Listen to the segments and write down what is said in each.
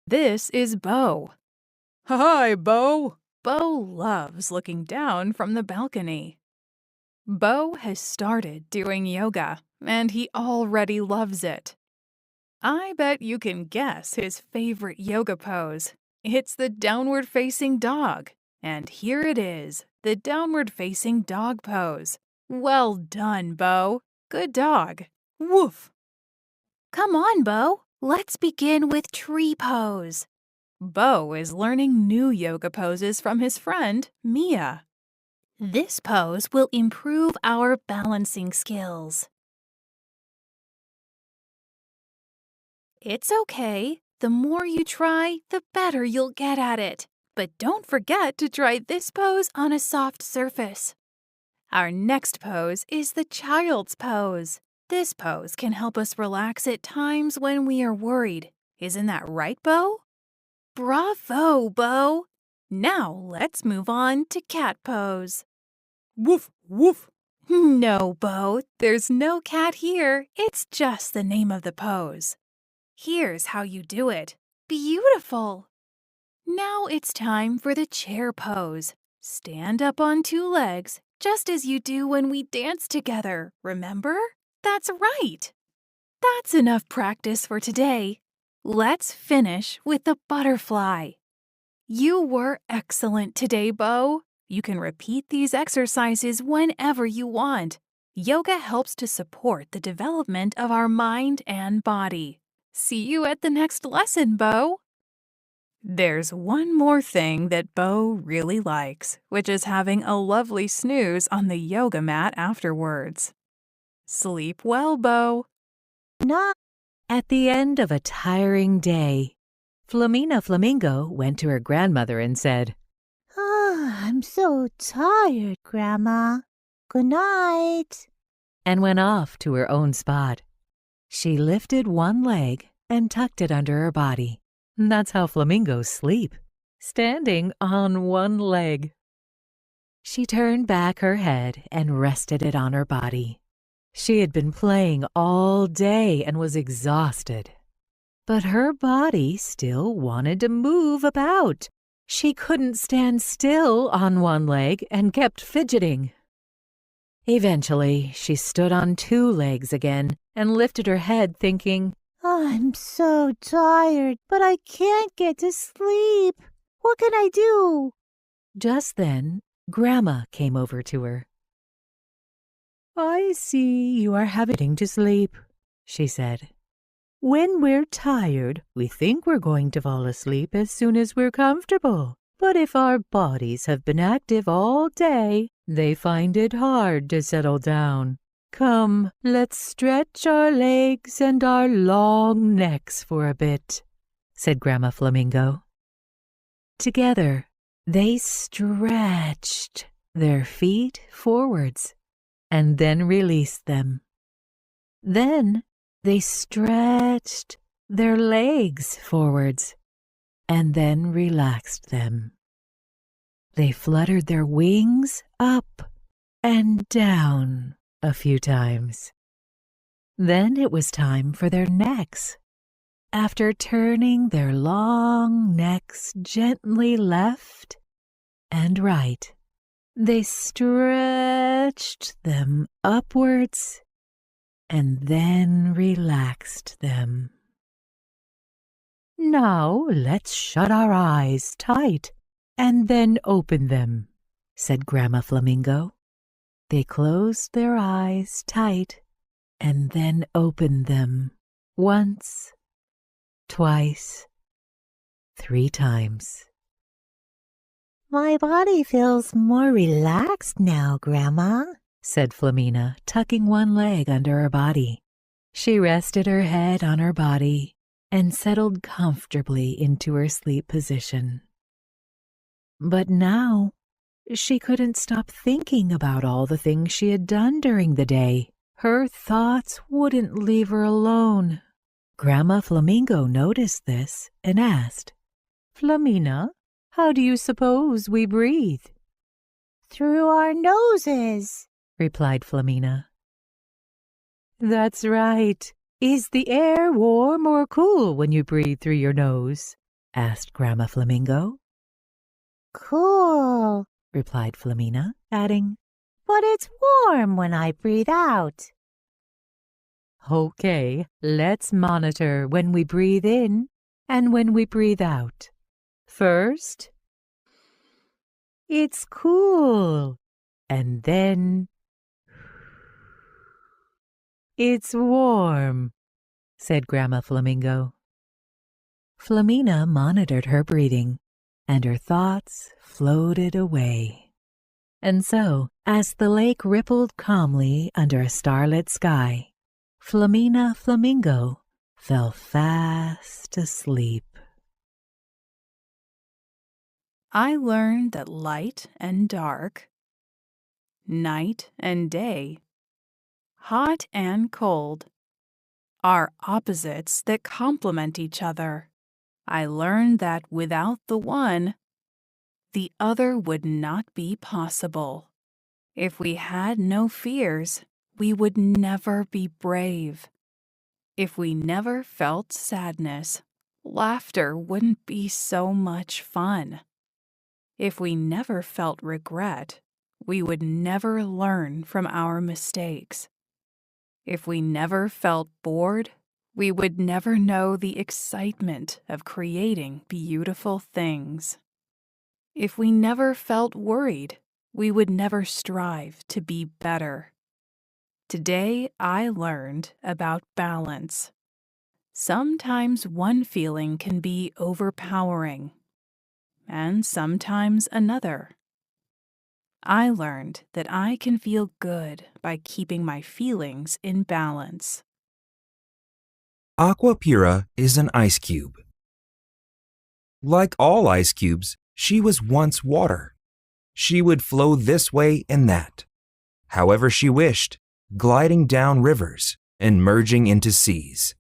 This is Bo. Hi, Bo. Bo loves looking down from the balcony. Bo has started doing yoga, and he already loves it. I bet you can guess his favorite yoga pose. It's the downward facing dog. And here it is, the downward facing dog pose. Well done, Bo. Good dog. Woof. Come on, Bo. Let's begin with tree pose. Bo is learning new yoga poses from his friend, Mia. This pose will improve our balancing skills. It's okay. The more you try, the better you'll get at it. But don't forget to try this pose on a soft surface. Our next pose is the child's pose. This pose can help us relax at times when we are worried. Isn't that right, Bo? Bravo, Bo! Now let's move on to cat pose. Woof, woof. No, Bo, there's no cat here. It's just the name of the pose. Here's how you do it. Beautiful! Now it's time for the chair pose. Stand up on two legs, just as you do when we dance together, remember? That's right! That's enough practice for today. Let's finish with the butterfly. You were excellent today, Bo. You can repeat these exercises whenever you want. Yoga helps to support the development of our mind and body. See you at the next lesson, Bo. There's one more thing that Bo really likes, which is having a lovely snooze on the yoga mat afterwards. Sleep well, Bo. At the end of a tiring day, Flamingo went to her grandmother and said, I'm so tired, Grandma. Good night. And went off to her own spot. She lifted one leg and tucked it under her body. That's how flamingos sleep, standing on one leg. She turned back her head and rested it on her body. She had been playing all day and was exhausted. But her body still wanted to move about. She couldn't stand still on one leg and kept fidgeting. Eventually, she stood on two legs again and lifted her head, thinking, I'm so tired, but I can't get to sleep. What can I do? Just then, Grandma came over to her. I see you are having to sleep, she said. When we're tired, we think we're going to fall asleep as soon as we're comfortable. But if our bodies have been active all day, they find it hard to settle down. Come, let's stretch our legs and our long necks for a bit, said Grandma Flamingo. Together, they stretched their feet forwards and then released them. Then they stretched their legs forwards and then relaxed them. They fluttered their wings up and down a few times. Then it was time for their necks. After turning their long necks gently left and right, they stretched them upwards and then relaxed them. Now let's shut our eyes tight and then open them, said Grandma Flamingo. They closed their eyes tight and then opened them once, twice, 3 times. My body feels more relaxed now, Grandma, said Flamina, tucking one leg under her body. She rested her head on her body and settled comfortably into her sleep position. But now she couldn't stop thinking about all the things she had done during the day. Her thoughts wouldn't leave her alone. Grandma Flamingo noticed this and asked, Flamina, how do you suppose we breathe? Through our noses, replied Flamina. That's right. Is the air warm or cool when you breathe through your nose? asked Grandma Flamingo. Cool, Replied Flamina, adding, but it's warm when I breathe out. Okay, let's monitor when we breathe in and when we breathe out. First, it's cool, and then it's warm, said Grandma Flamingo. Flamina monitored her breathing, and her thoughts floated away. And so, as the lake rippled calmly under a starlit sky, Flamina Flamingo fell fast asleep. I learned that light and dark, night and day, hot and cold, are opposites that complement each other. I learned that without the one, the other would not be possible. If we had no fears, we would never be brave. If we never felt sadness, laughter wouldn't be so much fun. If we never felt regret, we would never learn from our mistakes. If we never felt bored, we would never know the excitement of creating beautiful things. If we never felt worried, we would never strive to be better. Today I learned about balance. Sometimes one feeling can be overpowering, and sometimes another. I learned that I can feel good by keeping my feelings in balance. Aquapura is an ice cube. Like all ice cubes, she was once water. She would flow this way and that, however she wished, gliding down rivers and merging into seas.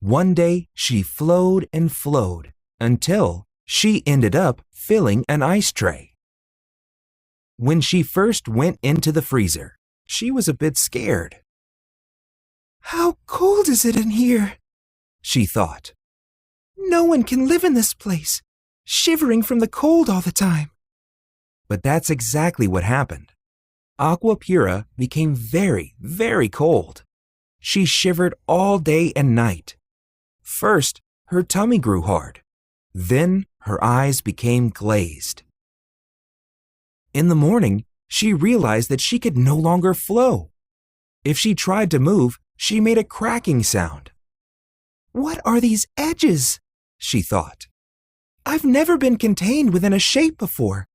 One day she flowed and flowed until she ended up filling an ice tray. When she first went into the freezer, she was a bit scared. "How cold is it in here?" she thought. "No one can live in this place, shivering from the cold all the time." But that's exactly what happened. Aquapura became very, very cold. She shivered all day and night. First, her tummy grew hard. Then her eyes became glazed. In the morning, she realized that she could no longer flow. If she tried to move, she made a cracking sound. "What are these edges?" she thought. "I've never been contained within a shape before.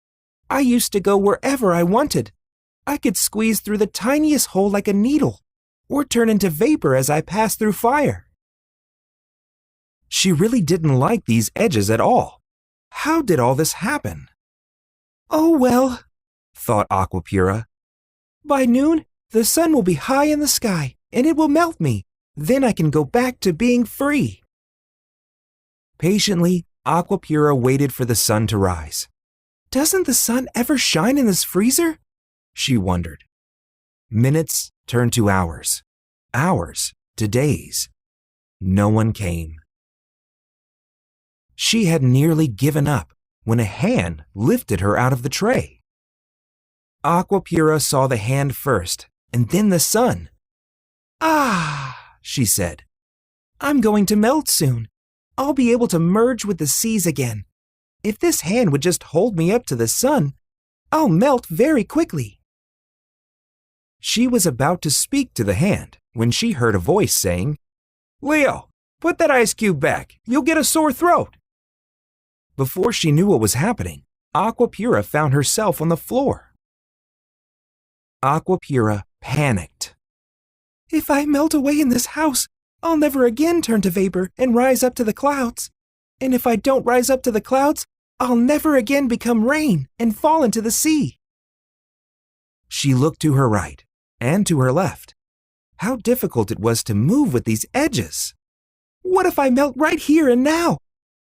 I used to go wherever I wanted. I could squeeze through the tiniest hole like a needle, or turn into vapor as I passed through fire." She really didn't like these edges at all. How did all this happen? "Oh well," thought Aquapura. "By noon, the sun will be high in the sky, and it will melt me. Then I can go back to being free." Patiently, Aquapura waited for the sun to rise. "Doesn't the sun ever shine in this freezer?" she wondered. Minutes turned to hours, hours to days. No one came. She had nearly given up when a hand lifted her out of the tray. Aquapura saw the hand first, and then the sun. "Ah," she said, "I'm going to melt soon. I'll be able to merge with the seas again. If this hand would just hold me up to the sun, I'll melt very quickly." She was about to speak to the hand when she heard a voice saying, "Leo, put that ice cube back. You'll get a sore throat." Before she knew what was happening, Aquapura found herself on the floor. Aquapura panicked. "If I melt away in this house, I'll never again turn to vapor and rise up to the clouds. And if I don't rise up to the clouds, I'll never again become rain and fall into the sea." She looked to her right and to her left. How difficult it was to move with these edges. "What if I melt right here and now?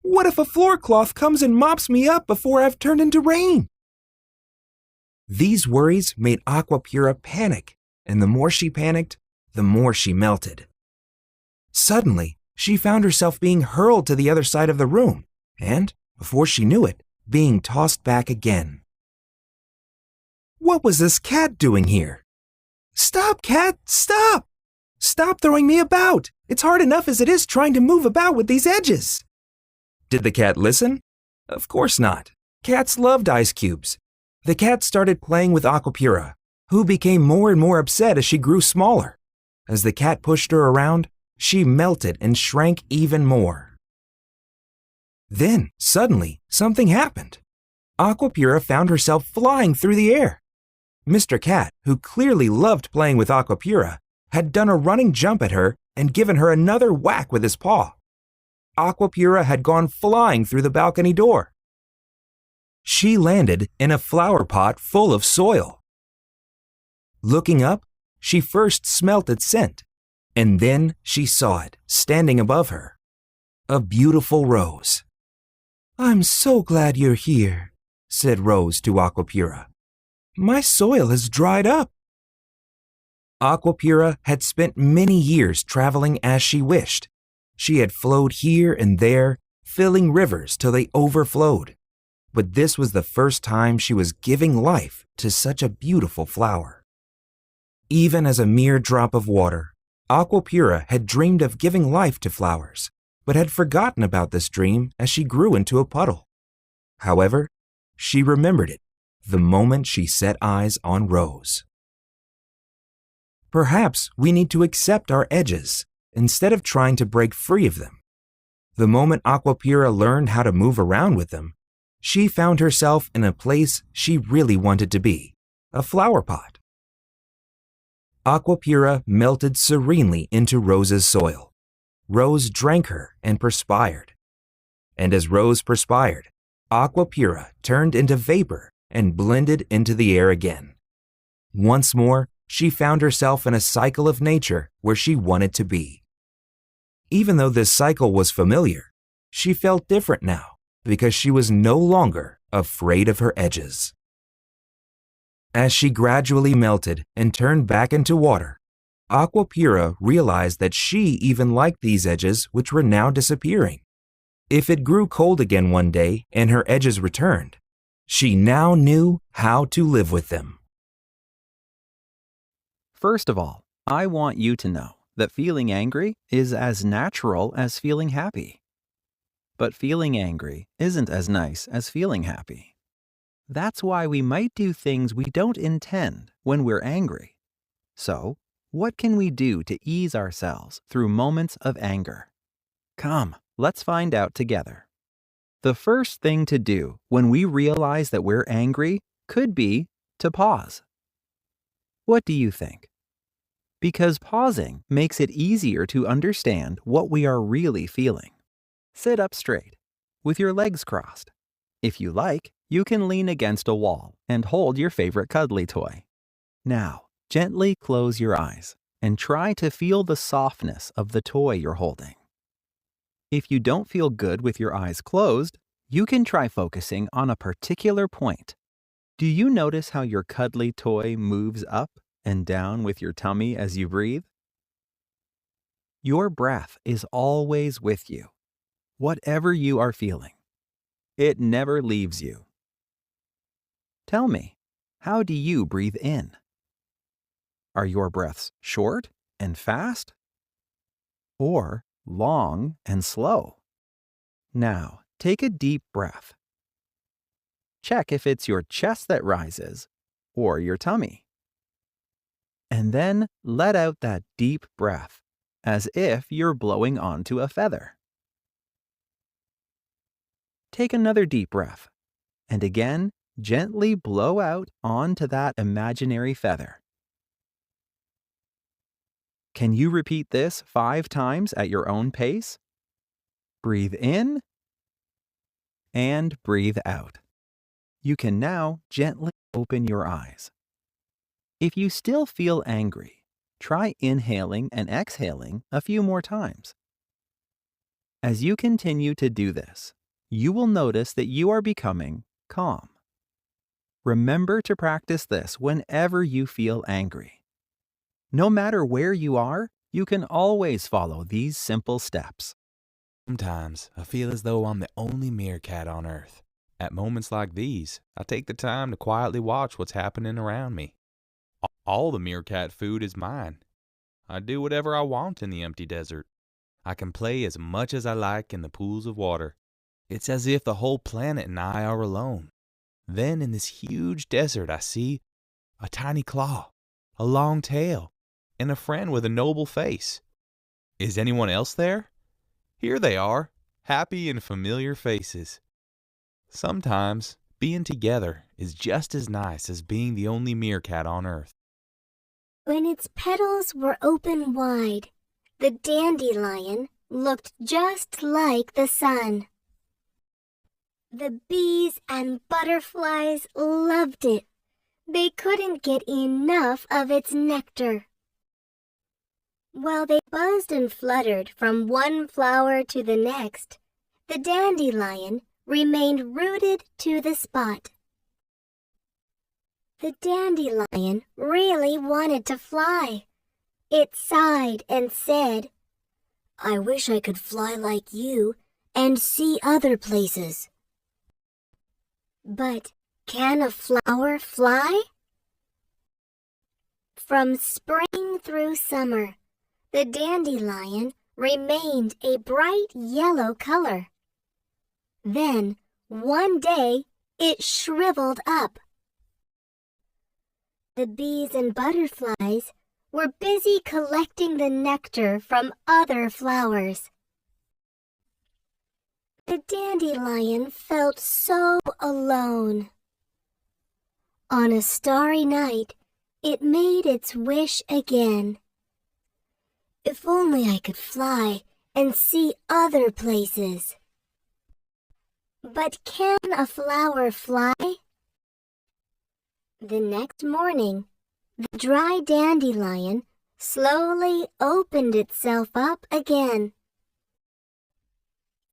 What if a floor cloth comes and mops me up before I've turned into rain?" These worries made Aquapura panic, and the more she panicked, the more she melted. Suddenly, she found herself being hurled to the other side of the room and, before she knew it, being tossed back again. What was this cat doing here? Stop, cat, stop! Stop throwing me about! It's hard enough as it is trying to move about with these edges. Did the cat listen? Of course not. Cats loved ice cubes. The cat started playing with Aquapura, who became more and more upset as she grew smaller. As the cat pushed her around, she melted and shrank even more. Then, suddenly, something happened. Aquapura found herself flying through the air. Mr. Cat, who clearly loved playing with Aquapura, had done a running jump at her and given her another whack with his paw. Aquapura had gone flying through the balcony door. She landed in a flower pot full of soil. Looking up, she first smelt its scent, and then she saw it standing above her. A beautiful rose. "I'm so glad you're here," said Rose to Aquapura. "My soil has dried up." Aquapura had spent many years traveling as she wished. She had flowed here and there, filling rivers till they overflowed. But this was the first time she was giving life to such a beautiful flower. Even as a mere drop of water, Aquapura had dreamed of giving life to flowers, but had forgotten about this dream as she grew into a puddle. However, she remembered it the moment she set eyes on Rose. Perhaps we need to accept our edges instead of trying to break free of them. The moment Aquapura learned how to move around with them, she found herself in a place she really wanted to be, a flower pot. Aquapura melted serenely into Rose's soil. Rose drank her and perspired. And as Rose perspired, Aquapura turned into vapor and blended into the air again. Once more, she found herself in a cycle of nature where she wanted to be. Even though this cycle was familiar, she felt different now because she was no longer afraid of her edges. As she gradually melted and turned back into water, Aquapura realized that she even liked these edges which were now disappearing. If it grew cold again one day and her edges returned, she now knew how to live with them. First of all, I want you to know that feeling angry is as natural as feeling happy. But feeling angry isn't as nice as feeling happy. That's why we might do things we don't intend when we're angry. So, what can we do to ease ourselves through moments of anger? Come, let's find out together. The first thing to do when we realize that we're angry could be to pause. What do you think? Because pausing makes it easier to understand what we are really feeling. Sit up straight, with your legs crossed. If you like, you can lean against a wall and hold your favorite cuddly toy. Now, gently close your eyes and try to feel the softness of the toy you're holding. If you don't feel good with your eyes closed, you can try focusing on a particular point. Do you notice how your cuddly toy moves up and down with your tummy as you breathe? Your breath is always with you, whatever you are feeling. It never leaves you. Tell me, how do you breathe in? Are your breaths short and fast? Or long and slow? Now, take a deep breath. Check if it's your chest that rises or your tummy. And then let out that deep breath, as if you're blowing onto a feather. Take another deep breath, and again, gently blow out onto that imaginary feather. Can you repeat this 5 times at your own pace? Breathe in and breathe out. You can now gently open your eyes. If you still feel angry, try inhaling and exhaling a few more times. As you continue to do this, you will notice that you are becoming calm. Remember to practice this whenever you feel angry. No matter where you are, You can always follow these simple steps. Sometimes I feel as though I'm the only meerkat on Earth. At moments like these, I take the time to quietly watch what's happening around me. All the meerkat food is mine. I do whatever I want in the empty desert. I can play as much as I like in the pools of water. It's as if the whole planet and I are alone. Then in this huge desert I see a tiny claw, a long tail, and a friend with a noble face. Is anyone else there? Here they are, happy and familiar faces. Sometimes being together is just as nice as being the only meerkat on Earth. When its petals were open wide, the dandelion looked just like the sun. The bees and butterflies loved it. They couldn't get enough of its nectar. While they buzzed and fluttered from one flower to the next, the dandelion remained rooted to the spot. The dandelion really wanted to fly. It sighed and said, "I wish I could fly like you and see other places." But can a flower fly? From spring through summer, the dandelion remained a bright yellow color. Then, one day, it shriveled up. The bees and butterflies were busy collecting the nectar from other flowers. The dandelion felt so alone. On a starry night, it made its wish again. If only I could fly and see other places. But can a flower fly? The next morning, the dry dandelion slowly opened itself up again.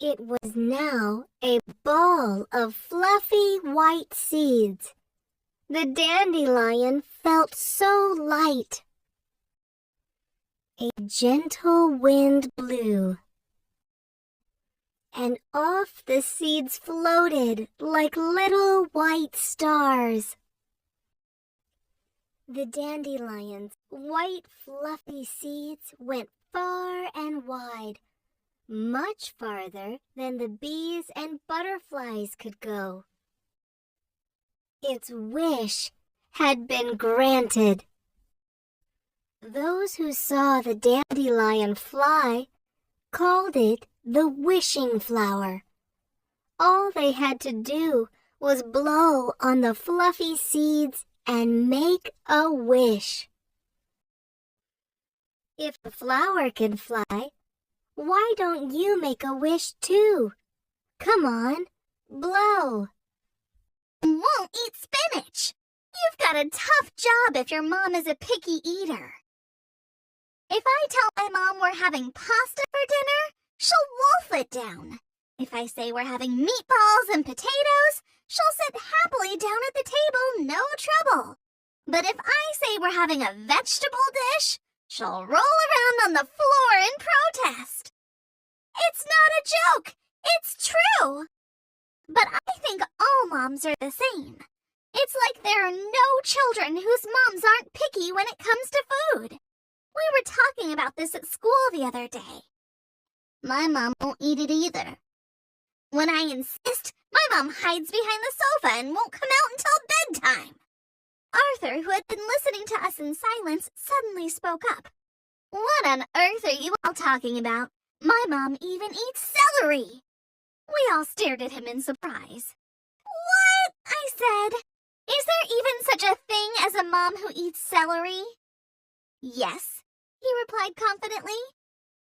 It was now a ball of fluffy white seeds. The dandelion felt so light. A gentle wind blew, and off the seeds floated like little white stars. The dandelion's white fluffy seeds went far and wide, much farther than the bees and butterflies could go. Its wish had been granted. Those who saw the dandelion fly called it the wishing flower. All they had to do was blow on the fluffy seeds and make a wish. If the flower can fly, why don't you make a wish too? Come on, blow. Won't eat spinach. You've got a tough job if your mom is a picky eater. If I tell my mom we're having pasta for dinner, she'll wolf it down. If I say we're having meatballs and potatoes, she'll sit happily down at the table, no trouble. But if I say we're having a vegetable dish, she'll roll around on the floor in protest. It's not a joke. It's true. But I think all moms are the same. It's like there are no children whose moms aren't picky when it comes to food. We were talking about this at school the other day. My mom won't eat it either. When I insist, my mom hides behind the sofa and won't come out until bedtime. Arthur, who had been listening to us in silence, suddenly spoke up. What on earth are you all talking about? My mom even eats celery. We all stared at him in surprise. What? I said. Is there even such a thing as a mom who eats celery? Yes, he replied confidently.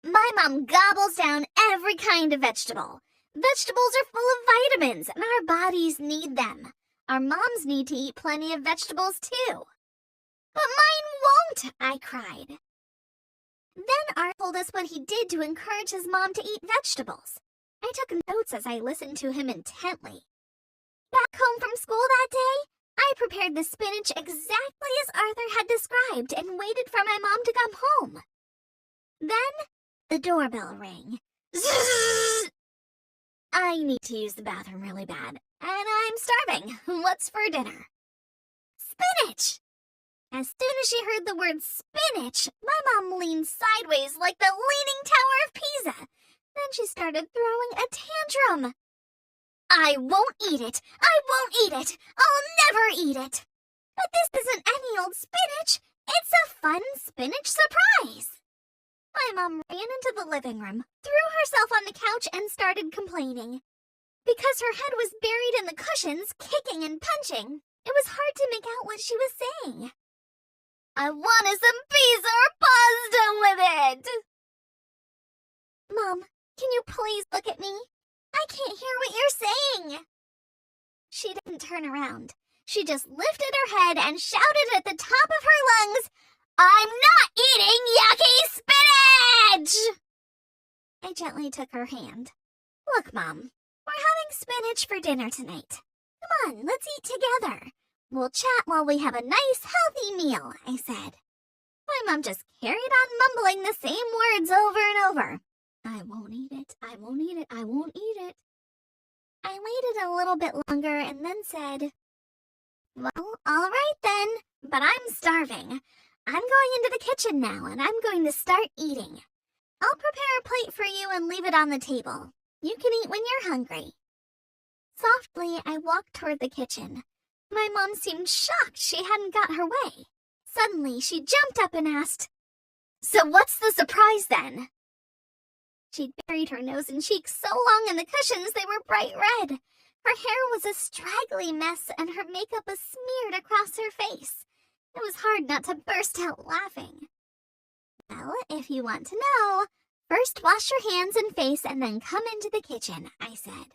My mom gobbles down every kind of vegetable. Vegetables are full of vitamins, and our bodies need them. Our moms need to eat plenty of vegetables, too. But mine won't, I cried. Then Art told us what he did to encourage his mom to eat vegetables. I took notes as I listened to him intently. Back home from school that day, I prepared the spinach exactly as Arthur had described and waited for my mom to come home. Then the doorbell rang. Zzz! I need to use the bathroom really bad, and I'm starving. What's for dinner? Spinach! As soon as she heard the word spinach, my mom leaned sideways like the Leaning Tower of Pisa. Then she started throwing a tantrum. I won't eat it! I won't eat it! I'll never eat it! But this isn't any old spinach. It's a fun spinach surprise. My mom ran into the living room, threw herself on the couch, and started complaining. Because her head was buried in the cushions, kicking and punching, it was hard to make out what she was saying. I wanted some pizza or pasta with it! Mom, can you please look at me? I can't hear what you're saying. She didn't turn around. She just lifted her head and shouted at the top of her lungs, I'm not eating yucky spinach! I gently took her hand. Look, Mom, we're having spinach for dinner tonight. Come on, let's eat together. We'll chat while we have a nice, healthy meal, I said. My mom just carried on mumbling the same words over and over. I won't eat it, I won't eat it, I won't eat it. I waited a little bit longer and then said, well, all right then, but I'm starving. I'm going into the kitchen now and I'm going to start eating. I'll prepare a plate for you and leave it on the table. You can eat when you're hungry. Softly, I walked toward the kitchen. My mom seemed shocked she hadn't got her way. Suddenly, she jumped up and asked, so what's the surprise then? She'd buried her nose and cheeks so long in the cushions they were bright red. Her hair was a straggly mess and her makeup was smeared across her face. It was hard not to burst out laughing. Well, if you want to know, first wash your hands and face and then come into the kitchen, I said.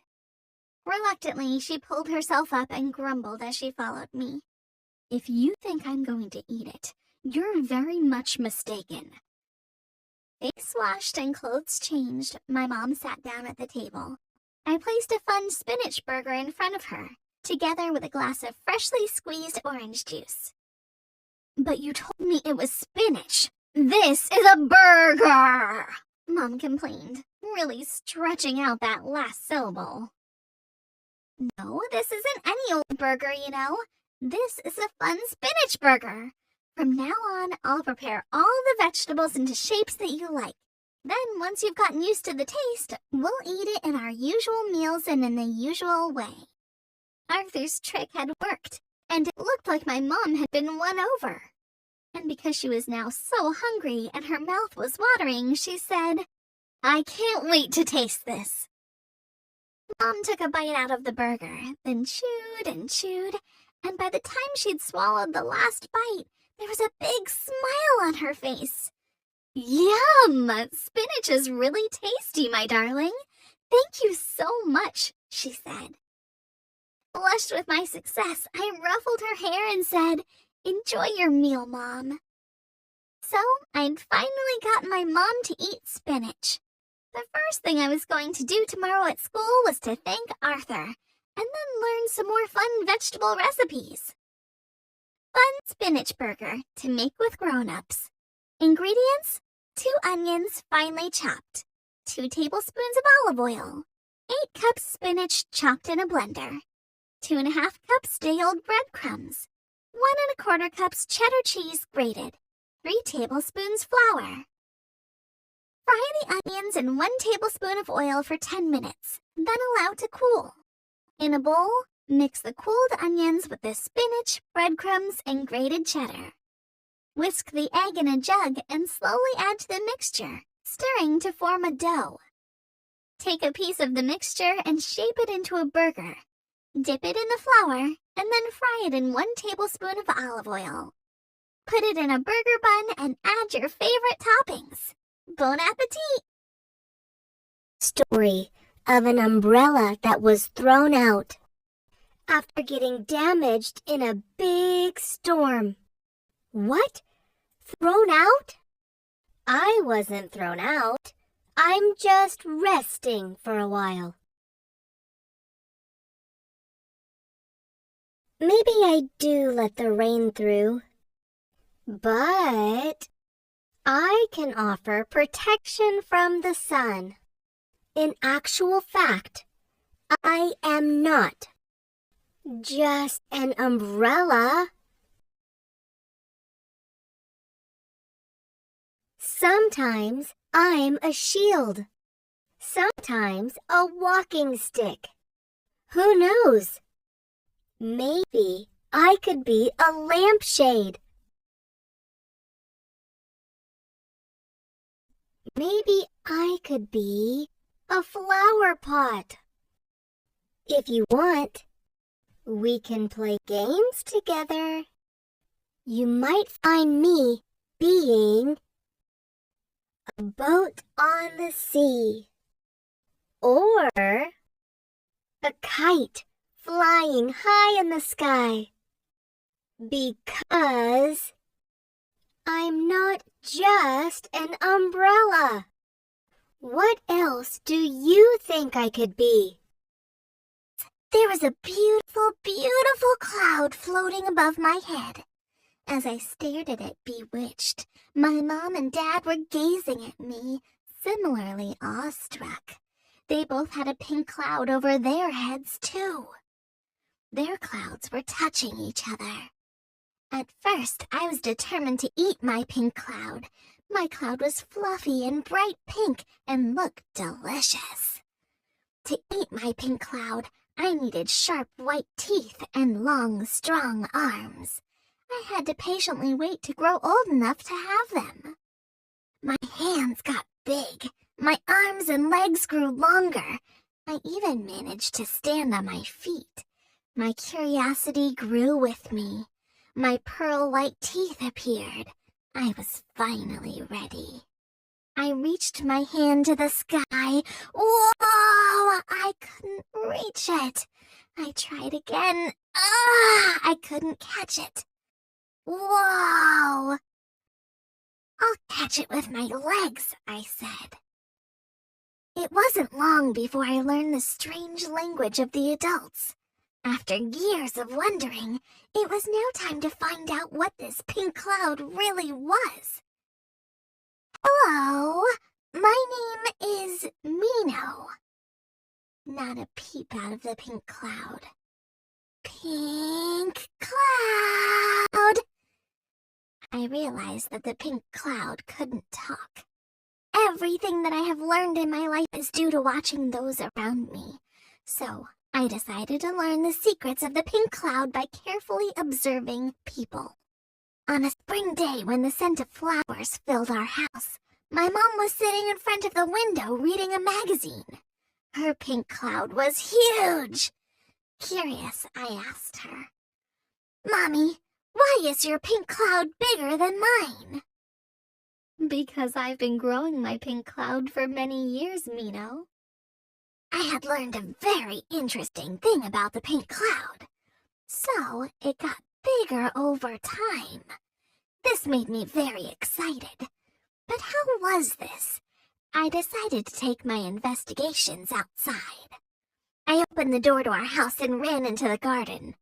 Reluctantly, she pulled herself up and grumbled as she followed me. If you think I'm going to eat it, you're very much mistaken. Face washed and clothes changed, my mom sat down at the table. I placed a fun spinach burger in front of her, together with a glass of freshly squeezed orange juice. But you told me it was spinach. This is a burger, Mom complained, really stretching out that last syllable. No, this isn't any old burger, you know. This is a fun spinach burger. From now on, I'll prepare all the vegetables into shapes that you like. Then, once you've gotten used to the taste, we'll eat it in our usual meals and in the usual way. Arthur's trick had worked, and it looked like my mom had been won over. And because she was now so hungry and her mouth was watering, she said, I can't wait to taste this. Mom took a bite out of the burger, then chewed and chewed, and by the time she'd swallowed the last bite, there was a big smile on her face. Yum! Spinach is really tasty, my darling. Thank you so much, she said. Flushed with my success, I ruffled her hair and said, enjoy your meal, Mom. So, I'd finally gotten my mom to eat spinach. The first thing I was going to do tomorrow at school was to thank Arthur, and then learn some more fun vegetable recipes. Fun spinach burger to make with grown-ups. Ingredients: 2 onions finely chopped, 2 tablespoons of olive oil, 8 cups spinach chopped in a blender, 2.5 cups day-old breadcrumbs, 1 1/4 cups cheddar cheese grated, 3 tablespoons flour. Fry the onions in 1 tablespoon of oil for 10 minutes, then allow to cool. In a bowl, mix the cooled onions with the spinach, breadcrumbs, and grated cheddar. Whisk the egg in a jug and slowly add to the mixture, stirring to form a dough. Take a piece of the mixture and shape it into a burger. Dip it in the flour, and then fry it in 1 tablespoon of olive oil. Put it in a burger bun and add your favorite toppings. Bon appetit! Story of an umbrella that was thrown out after getting damaged in a big storm. What? Thrown out? I wasn't thrown out. I'm just resting for a while. Maybe I do let the rain through, but I can offer protection from the sun. In actual fact, I am not just an umbrella. Sometimes I'm a shield. Sometimes a walking stick. Who knows? Maybe I could be a lampshade. Maybe I could be a flower pot. If you want, we can play games together. You might find me being a boat on the sea, or a kite flying high in the sky, because I'm not just an umbrella. What else do you think I could be? There was a beautiful, beautiful cloud floating above my head. As I stared at it, bewitched, my mom and dad were gazing at me, similarly awestruck. They both had a pink cloud over their heads, too. Their clouds were touching each other. At first, I was determined to eat my pink cloud. My cloud was fluffy and bright pink and looked delicious. To eat my pink cloud, I needed sharp white teeth and long, strong arms. I had to patiently wait to grow old enough to have them. My hands got big. My arms and legs grew longer. I even managed to stand on my feet. My curiosity grew with me. My pearl-white teeth appeared. I was finally ready. I reached my hand to the sky. Whoa! I couldn't reach it. I tried again. I couldn't catch it. Whoa! I'll catch it with my legs, I said. It wasn't long before I learned the strange language of the adults. After years of wondering, it was now time to find out what this pink cloud really was. Hello, my name is Mino. Not a peep out of the pink cloud. Pink cloud! I realized that the pink cloud couldn't talk. Everything that I have learned in my life is due to watching those around me. So I decided to learn the secrets of the pink cloud by carefully observing people. On a spring day when the scent of flowers filled our house, my mom was sitting in front of the window reading a magazine. Her pink cloud was huge. Curious, I asked her, "Mommy, why is your pink cloud bigger than mine?" "Because I've been growing my pink cloud for many years, Mino." I had learned a very interesting thing about the pink cloud. So it got bigger over time. This made me very excited. But how was this? I decided to take my investigations outside. I opened the door to our house and ran into the garden.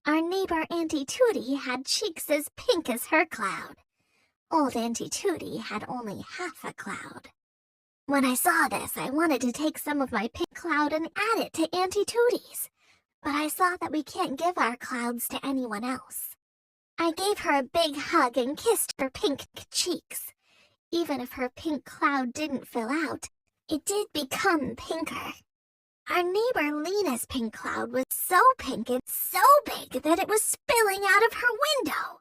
Our neighbor Auntie Tootie had cheeks as pink as her cloud. Old Auntie Tootie had only half a cloud. When I saw this, I wanted to take some of my pink cloud and add it to Auntie Tootie's. But I saw that we can't give our clouds to anyone else. I gave her a big hug and kissed her pink cheeks. Even if her pink cloud didn't fill out, it did become pinker. Our neighbor Lena's pink cloud was so pink and so big that it was spilling out of her window.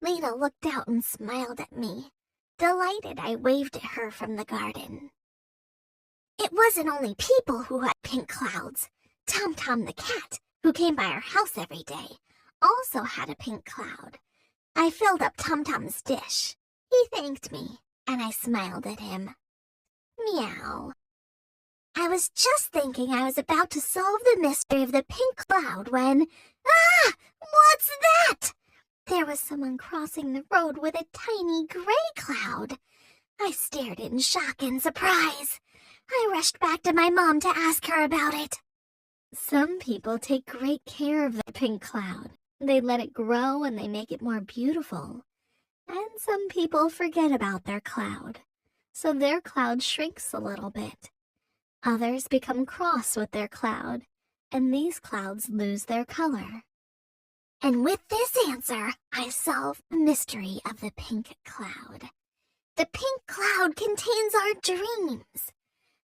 Lena looked out and smiled at me. Delighted, I waved at her from the garden. It wasn't only people who had pink clouds. Tom Tom the cat, who came by our house every day, also had a pink cloud. I filled up Tom Tom's dish. He thanked me, and I smiled at him. Meow. I was just thinking I was about to solve the mystery of the pink cloud when... Ah! What's that? There was someone crossing the road with a tiny gray cloud. I stared in shock and surprise. I rushed back to my mom to ask her about it. Some people take great care of the pink cloud. They let it grow and they make it more beautiful. And some people forget about their cloud, so their cloud shrinks a little bit. Others become cross with their cloud, and these clouds lose their color. And with this answer, I solve the mystery of the pink cloud. The pink cloud contains our dreams.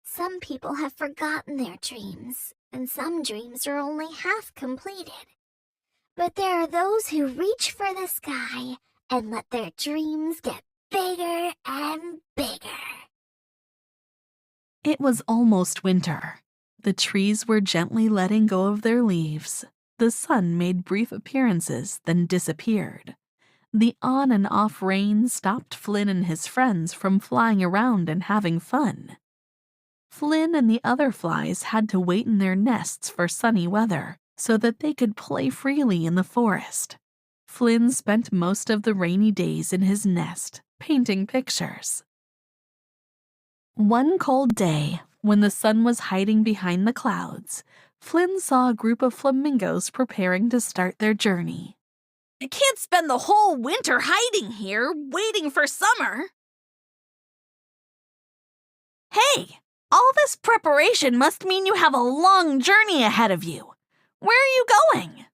Some people have forgotten their dreams, and some dreams are only half completed. But there are those who reach for the sky and let their dreams get bigger and bigger. It was almost winter. The trees were gently letting go of their leaves. The sun made brief appearances, then disappeared. The on and off rain stopped Flynn and his friends from flying around and having fun. Flynn and the other flies had to wait in their nests for sunny weather so that they could play freely in the forest. Flynn spent most of the rainy days in his nest, painting pictures. One cold day, when the sun was hiding behind the clouds, Flynn saw a group of flamingos preparing to start their journey. I can't spend the whole winter hiding here, waiting for summer. Hey, all this preparation must mean you have a long journey ahead of you. Where are you going?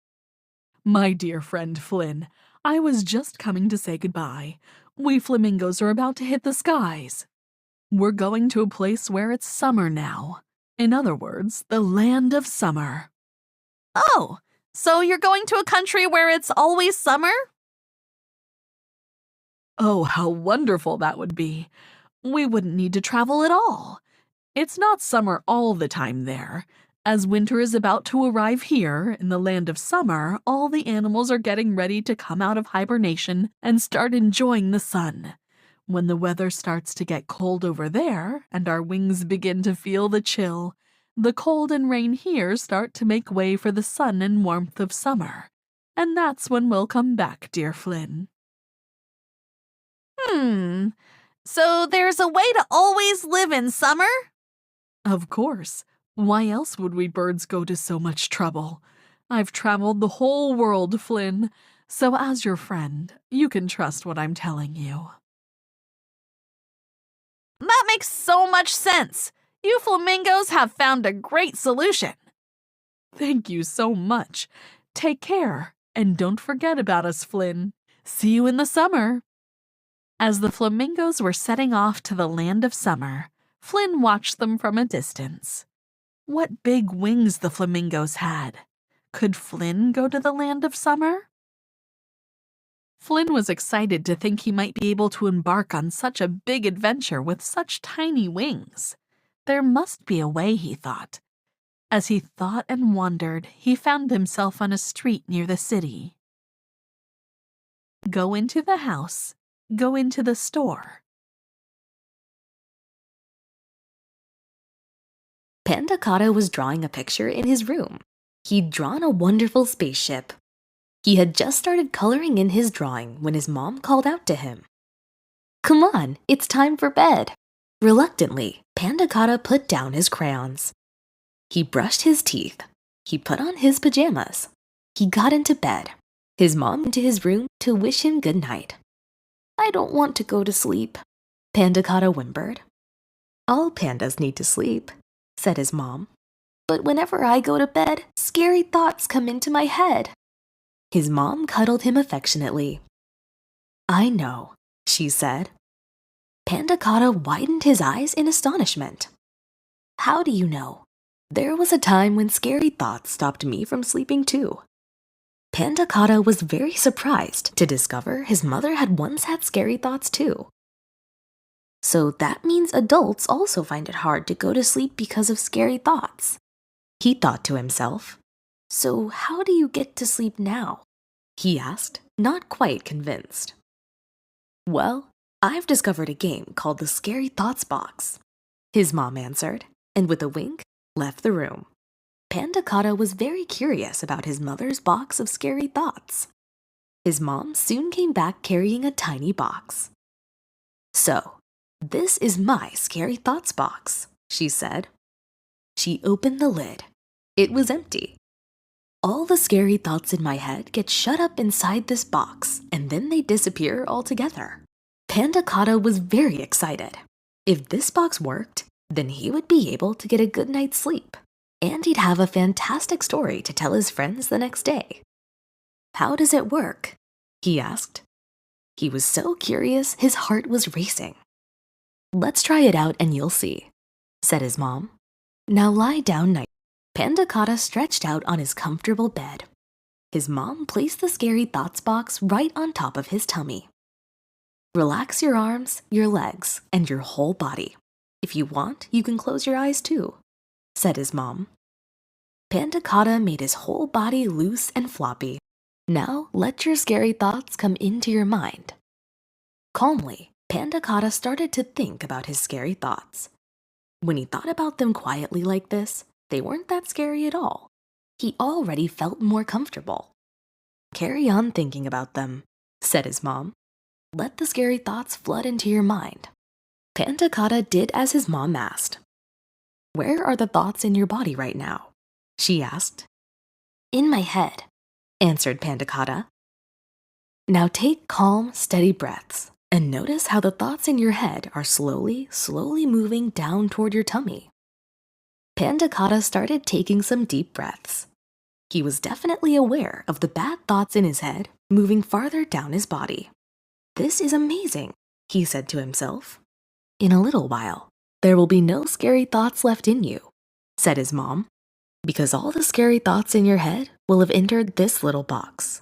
My dear friend Flynn, I was just coming to say goodbye. We flamingos are about to hit the skies. We're going to a place where it's summer now. In other words, the land of summer. Oh, so you're going to a country where it's always summer? Oh, how wonderful that would be. We wouldn't need to travel at all. It's not summer all the time there. As winter is about to arrive here, in the land of summer, all the animals are getting ready to come out of hibernation and start enjoying the sun. When the weather starts to get cold over there, and our wings begin to feel the chill, the cold and rain here start to make way for the sun and warmth of summer. And that's when we'll come back, dear Flynn. So there's a way to always live in summer? Of course. Why else would we birds go to so much trouble? I've traveled the whole world, Flynn, so as your friend, you can trust what I'm telling you. That makes so much sense. You flamingos have found a great solution. Thank you so much. Take care, and don't forget about us, Flynn. See you in the summer. As the flamingos were setting off to the land of summer, Flynn watched them from a distance. What big wings the flamingos had. Could Flynn go to the land of summer? Flynn was excited to think he might be able to embark on such a big adventure with such tiny wings. There must be a way, he thought. As he thought and wondered, he found himself on a street near the city. Go into the house. Go into the store. Pandakata was drawing a picture in his room. He'd drawn a wonderful spaceship. He had just started coloring in his drawing when his mom called out to him. "Come on, it's time for bed." Reluctantly, Pandakata put down his crayons. He brushed his teeth. He put on his pajamas. He got into bed. His mom went to his room to wish him good night. "I don't want to go to sleep," Pandakata whimpered. "All pandas need to sleep," said his mom. "But whenever I go to bed, scary thoughts come into my head." His mom cuddled him affectionately. "I know," she said. Pandakata widened his eyes in astonishment. "How do you know? There was a time when scary thoughts stopped me from sleeping too." Pandakata was very surprised to discover his mother had once had scary thoughts too. So that means adults also find it hard to go to sleep because of scary thoughts. He thought to himself. "So how do you get to sleep now?" he asked, not quite convinced. "Well, I've discovered a game called the Scary Thoughts Box," his mom answered, and with a wink, left the room. Pandakata was very curious about his mother's box of scary thoughts. His mom soon came back carrying a tiny box. "So, this is my Scary Thoughts Box," she said. She opened the lid. It was empty. All the scary thoughts in my head get shut up inside this box, and then they disappear altogether. Panda Cotta was very excited. If this box worked, then he would be able to get a good night's sleep, and he'd have a fantastic story to tell his friends the next day. "How does it work?" he asked. He was so curious, his heart was racing. "Let's try it out and you'll see," said his mom. "Now lie down nice." Panda Cotta stretched out on his comfortable bed. His mom placed the scary thoughts box right on top of his tummy. "Relax your arms, your legs, and your whole body. If you want, you can close your eyes too," said his mom. Panda Cotta made his whole body loose and floppy. Now let your scary thoughts come into your mind. Calmly, Panda Cotta started to think about his scary thoughts. When he thought about them quietly like this, they weren't that scary at all. He already felt more comfortable. "Carry on thinking about them," said his mom. "Let the scary thoughts flood into your mind." Panda Cotta did as his mom asked. "Where are the thoughts in your body right now?" she asked. "In my head," answered Panda Cotta. "Now take calm, steady breaths and notice how the thoughts in your head are slowly moving down toward your tummy." Panda Cotta started taking some deep breaths. He was definitely aware of the bad thoughts in his head moving farther down his body. "This is amazing," he said to himself. "In a little while, there will be no scary thoughts left in you," said his mom, "because all the scary thoughts in your head will have entered this little box.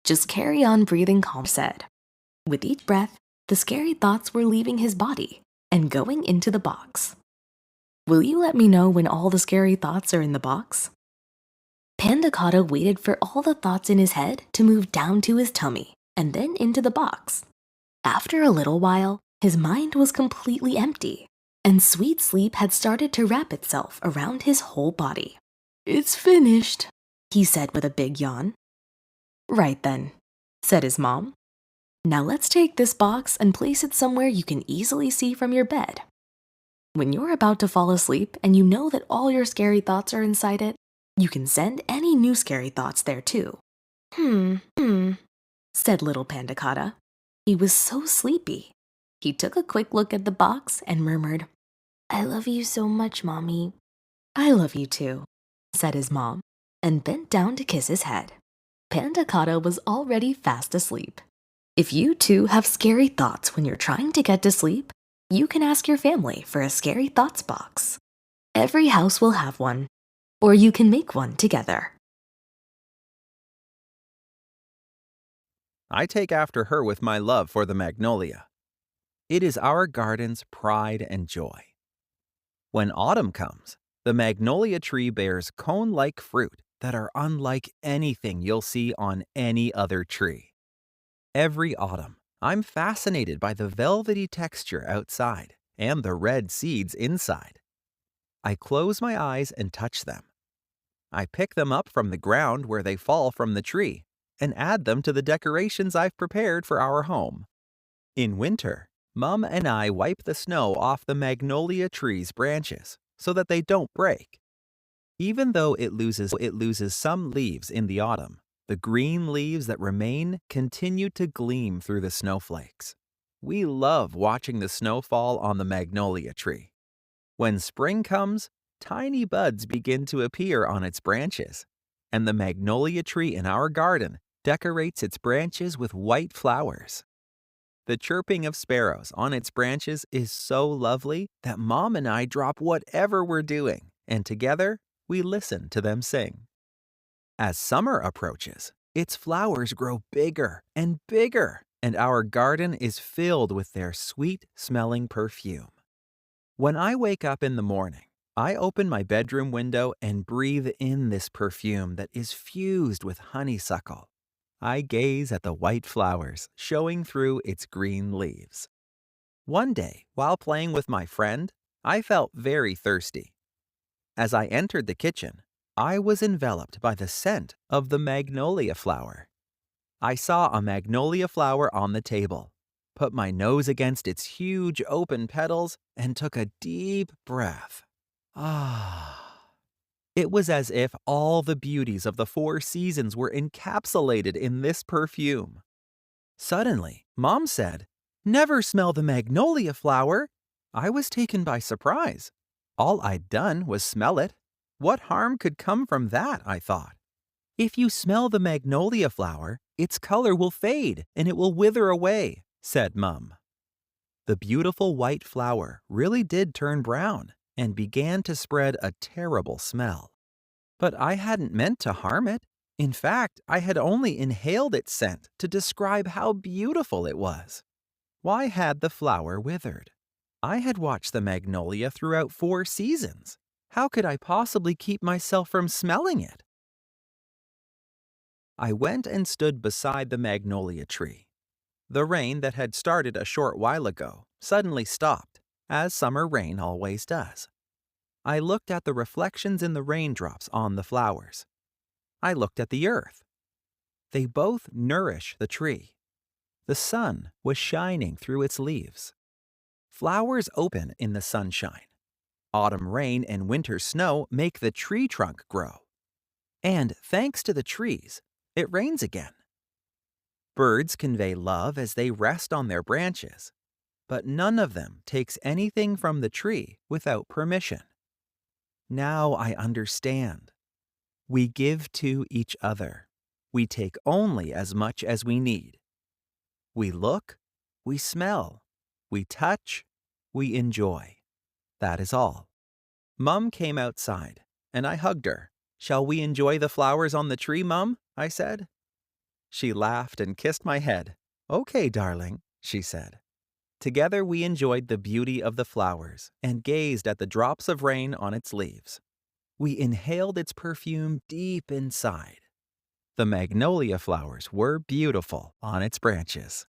Just carry on breathing calm," said. With each breath, the scary thoughts were leaving his body and going into the box. "Will you let me know when all the scary thoughts are in the box?" Panda Cotta waited for all the thoughts in his head to move down to his tummy and then into the box. After a little while, his mind was completely empty, and sweet sleep had started to wrap itself around his whole body. "It's finished," he said with a big yawn. "Right then," said his mom. "Now let's take this box and place it somewhere you can easily see from your bed. When you're about to fall asleep and you know that all your scary thoughts are inside it, you can send any new scary thoughts there too." Said little Panda Cotta. He was so sleepy. He took a quick look at the box and murmured, "I love you so much, Mommy." "I love you too," said his mom, and bent down to kiss his head. Panda Cotta was already fast asleep. If you too have scary thoughts when you're trying to get to sleep, you can ask your family for a scary thoughts box. Every house will have one, or you can make one together. I take after her with my love for the magnolia. It is our garden's pride and joy. When autumn comes, the magnolia tree bears cone-like fruit that are unlike anything you'll see on any other tree. Every autumn, I'm fascinated by the velvety texture outside and the red seeds inside. I close my eyes and touch them. I pick them up from the ground where they fall from the tree and add them to the decorations I've prepared for our home. In winter, Mom and I wipe the snow off the magnolia tree's branches so that they don't break. Even though it loses some leaves in the autumn, the green leaves that remain continue to gleam through the snowflakes. We love watching the snow fall on the magnolia tree. When spring comes, tiny buds begin to appear on its branches, and the magnolia tree in our garden decorates its branches with white flowers. The chirping of sparrows on its branches is so lovely that Mom and I drop whatever we're doing, and together we listen to them sing. As summer approaches, its flowers grow bigger and bigger, and our garden is filled with their sweet-smelling perfume. When I wake up in the morning, I open my bedroom window and breathe in this perfume that is fused with honeysuckle. I gaze at the white flowers showing through its green leaves. One day, while playing with my friend, I felt very thirsty. As I entered the kitchen, I was enveloped by the scent of the magnolia flower. I saw a magnolia flower on the table, put my nose against its huge open petals, and took a deep breath. Ah! It was as if all the beauties of the 4 seasons were encapsulated in this perfume. Suddenly, Mom said, "Never smell the magnolia flower." I was taken by surprise. All I'd done was smell it. What harm could come from that, I thought. If you smell the magnolia flower, its color will fade and it will wither away, said Mum. The beautiful white flower really did turn brown and began to spread a terrible smell. But I hadn't meant to harm it. In fact, I had only inhaled its scent to describe how beautiful it was. Why had the flower withered? I had watched the magnolia throughout 4 seasons. How could I possibly keep myself from smelling it? I went and stood beside the magnolia tree. The rain that had started a short while ago suddenly stopped, as summer rain always does. I looked at the reflections in the raindrops on the flowers. I looked at the earth. They both nourish the tree. The sun was shining through its leaves. Flowers open in the sunshine. Autumn rain and winter snow make the tree trunk grow. And thanks to the trees, it rains again. Birds convey love as they rest on their branches, but none of them takes anything from the tree without permission. Now I understand. We give to each other. We take only as much as we need. We look, we smell, we touch, we enjoy. That is all. Mum came outside, and I hugged her. "Shall we enjoy the flowers on the tree, Mum?" I said. She laughed and kissed my head. "Okay, darling," she said. Together we enjoyed the beauty of the flowers and gazed at the drops of rain on its leaves. We inhaled its perfume deep inside. The magnolia flowers were beautiful on its branches.